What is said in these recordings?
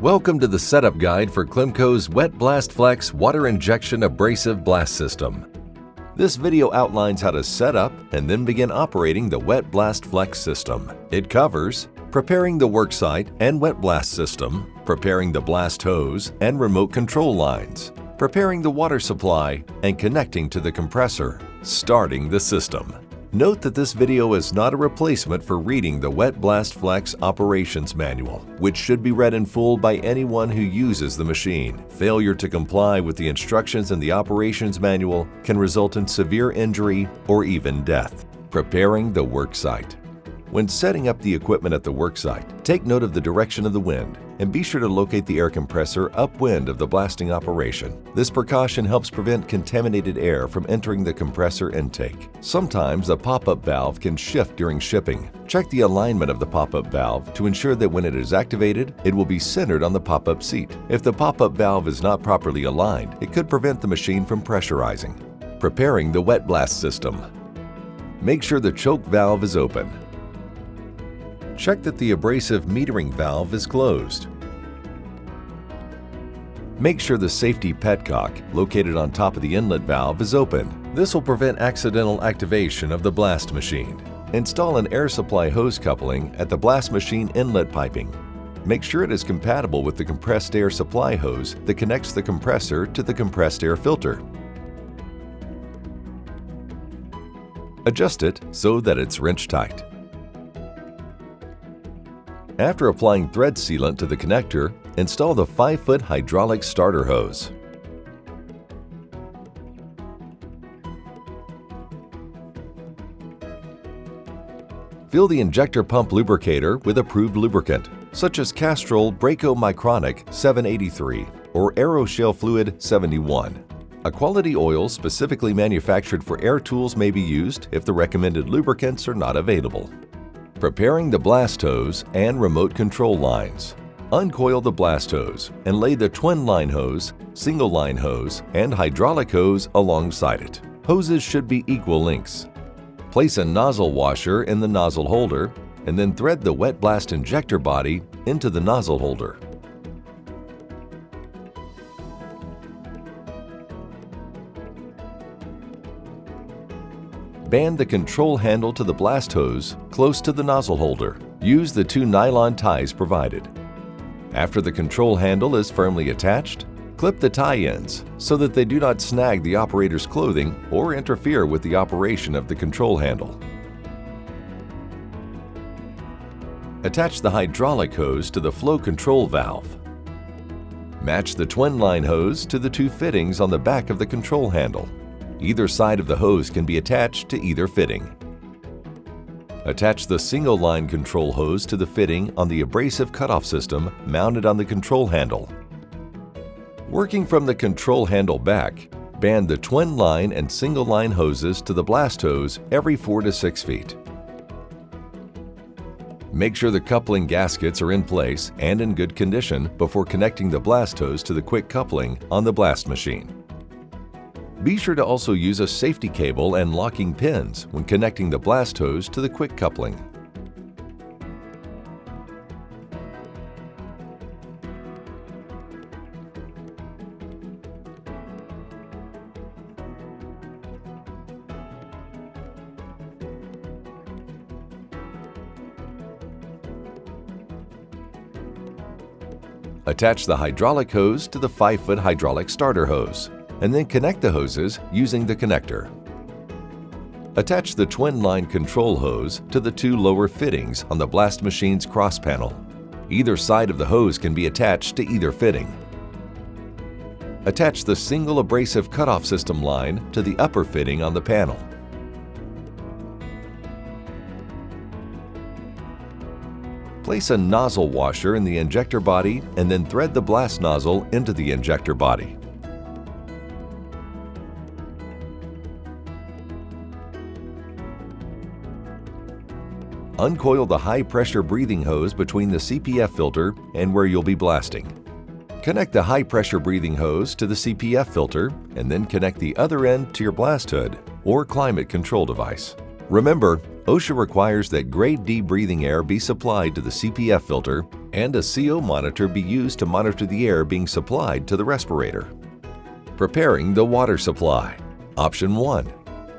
Welcome to the setup guide for Klemco's WetBlast Flex Water Injection Abrasive Blast System. This video outlines how to set up and then begin operating the WetBlast Flex system. It covers preparing the worksite and WetBlast system, preparing the blast hose and remote control lines, preparing the water supply, and connecting to the compressor, starting the system. Note that this video is not a replacement for reading the WetBlast Flex Operations Manual, which should be read in full by anyone who uses the machine. Failure to comply with the instructions in the Operations Manual can result in severe injury or even death. Preparing the worksite. When setting up the equipment at the worksite, take note of the direction of the wind and be sure to locate the air compressor upwind of the blasting operation. This precaution helps prevent contaminated air from entering the compressor intake. Sometimes a pop-up valve can shift during shipping. Check the alignment of the pop-up valve to ensure that when it is activated, it will be centered on the pop-up seat. If the pop-up valve is not properly aligned, it could prevent the machine from pressurizing. Preparing the WetBlast system. Make sure the choke valve is open. Check that the abrasive metering valve is closed. Make sure the safety petcock located on top of the inlet valve is open. This will prevent accidental activation of the blast machine. Install an air supply hose coupling at the blast machine inlet piping. Make sure it is compatible with the compressed air supply hose that connects the compressor to the compressed air filter. Adjust it so that it's wrench tight. After applying thread sealant to the connector, install the 5-foot hydraulic starter hose. Fill the injector pump lubricator with approved lubricant, such as Castrol Braco Micronic 783 or Aeroshell Fluid 71. A quality oil specifically manufactured for air tools may be used if the recommended lubricants are not available. Preparing the blast hose and remote control lines. Uncoil the blast hose and lay the twin line hose, single line hose, and hydraulic hose alongside it. Hoses should be equal lengths. Place a nozzle washer in the nozzle holder and then thread the WetBlast injector body into the nozzle holder. Band the control handle to the blast hose close to the nozzle holder. Use the 2 nylon ties provided. After the control handle is firmly attached, clip the tie-ends so that they do not snag the operator's clothing or interfere with the operation of the control handle. Attach the hydraulic hose to the flow control valve. Match the twin line hose to the 2 fittings on the back of the control handle. Either side of the hose can be attached to either fitting. Attach the single line control hose to the fitting on the abrasive cutoff system mounted on the control handle. Working from the control handle back, band the twin line and single line hoses to the blast hose every 4 to 6 feet. Make sure the coupling gaskets are in place and in good condition before connecting the blast hose to the quick coupling on the blast machine. Be sure to also use a safety cable and locking pins when connecting the blast hose to the quick coupling. Attach the hydraulic hose to the 5-foot hydraulic starter hose, and then connect the hoses using the connector. Attach the twin line control hose to the 2 lower fittings on the blast machine's cross panel. Either side of the hose can be attached to either fitting. Attach the single abrasive cutoff system line to the upper fitting on the panel. Place a nozzle washer in the injector body and then thread the blast nozzle into the injector body. Uncoil the high-pressure breathing hose between the CPF filter and where you'll be blasting. Connect the high-pressure breathing hose to the CPF filter and then connect the other end to your blast hood or climate control device. Remember, OSHA requires that grade D breathing air be supplied to the CPF filter and a CO monitor be used to monitor the air being supplied to the respirator. Preparing the water supply. Option 1.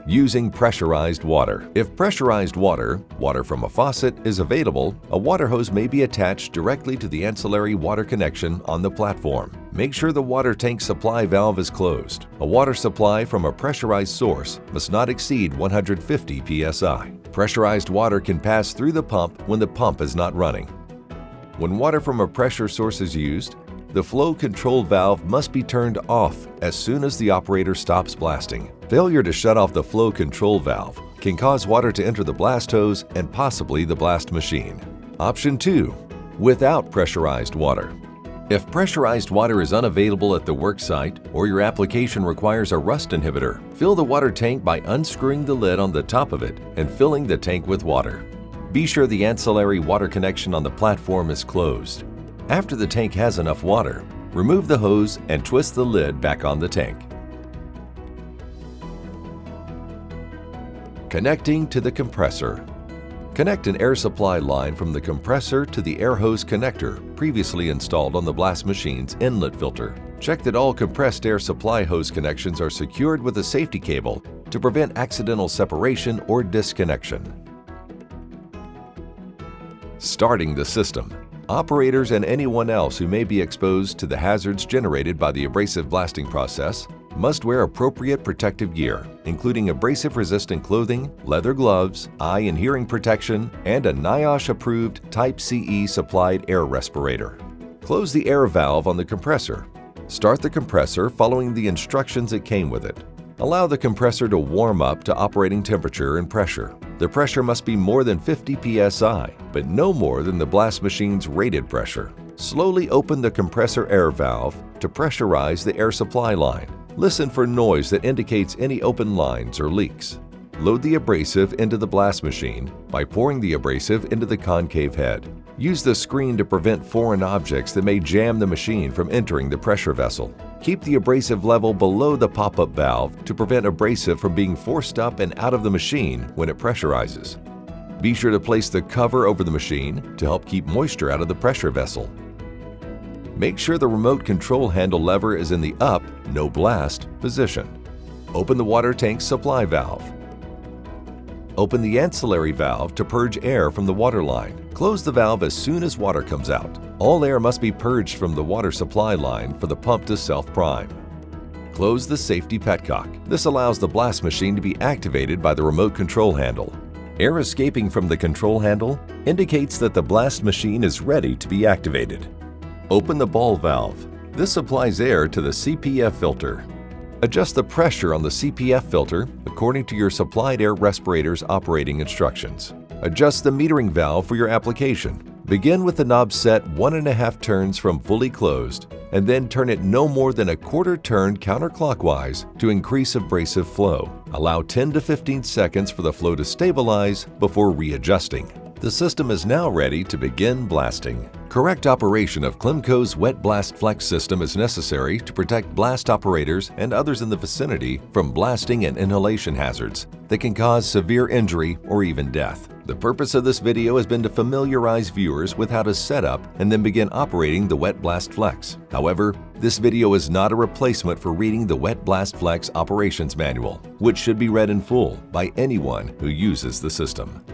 Using pressurized water. If pressurized water from a faucet, is available, a water hose may be attached directly to the ancillary water connection on the platform. Make sure the water tank supply valve is closed. A water supply from a pressurized source must not exceed 150 psi. Pressurized water can pass through the pump when the pump is not running. When water from a pressure source is used, the flow control valve must be turned off as soon as the operator stops blasting. Failure to shut off the flow control valve can cause water to enter the blast hose and possibly the blast machine. Option 2. Without pressurized water. If pressurized water is unavailable at the work site or your application requires a rust inhibitor, fill the water tank by unscrewing the lid on the top of it and filling the tank with water. Be sure the ancillary water connection on the platform is closed. After the tank has enough water, remove the hose and twist the lid back on the tank. Connecting to the compressor. Connect an air supply line from the compressor to the air hose connector previously installed on the blast machine's inlet filter. Check that all compressed air supply hose connections are secured with a safety cable to prevent accidental separation or disconnection. Starting the system. Operators and anyone else who may be exposed to the hazards generated by the abrasive blasting process must wear appropriate protective gear, including abrasive-resistant clothing, leather gloves, eye and hearing protection, and a NIOSH-approved Type CE supplied air respirator. Close the air valve on the compressor. Start the compressor following the instructions that came with it. Allow the compressor to warm up to operating temperature and pressure. The pressure must be more than 50 psi, but no more than the blast machine's rated pressure. Slowly open the compressor air valve to pressurize the air supply line. Listen for noise that indicates any open lines or leaks. Load the abrasive into the blast machine by pouring the abrasive into the concave head. Use the screen to prevent foreign objects that may jam the machine from entering the pressure vessel. Keep the abrasive level below the pop-up valve to prevent abrasive from being forced up and out of the machine when it pressurizes. Be sure to place the cover over the machine to help keep moisture out of the pressure vessel. Make sure the remote control handle lever is in the up, no blast, position. Open the water tank supply valve. Open the ancillary valve to purge air from the water line. Close the valve as soon as water comes out. All air must be purged from the water supply line for the pump to self-prime. Close the safety petcock. This allows the blast machine to be activated by the remote control handle. Air escaping from the control handle indicates that the blast machine is ready to be activated. Open the ball valve. This supplies air to the CPF filter. Adjust the pressure on the CPF filter according to your supplied air respirator's operating instructions. Adjust the metering valve for your application. Begin with the knob set 1.5 turns from fully closed, and then turn it no more than a quarter turn counterclockwise to increase abrasive flow. Allow 10 to 15 seconds for the flow to stabilize before readjusting. The system is now ready to begin blasting. Correct operation of Klemco's WetBlast Flex system is necessary to protect blast operators and others in the vicinity from blasting and inhalation hazards that can cause severe injury or even death. The purpose of this video has been to familiarize viewers with how to set up and then begin operating the WetBlast Flex. However, this video is not a replacement for reading the WetBlast Flex operations manual, which should be read in full by anyone who uses the system.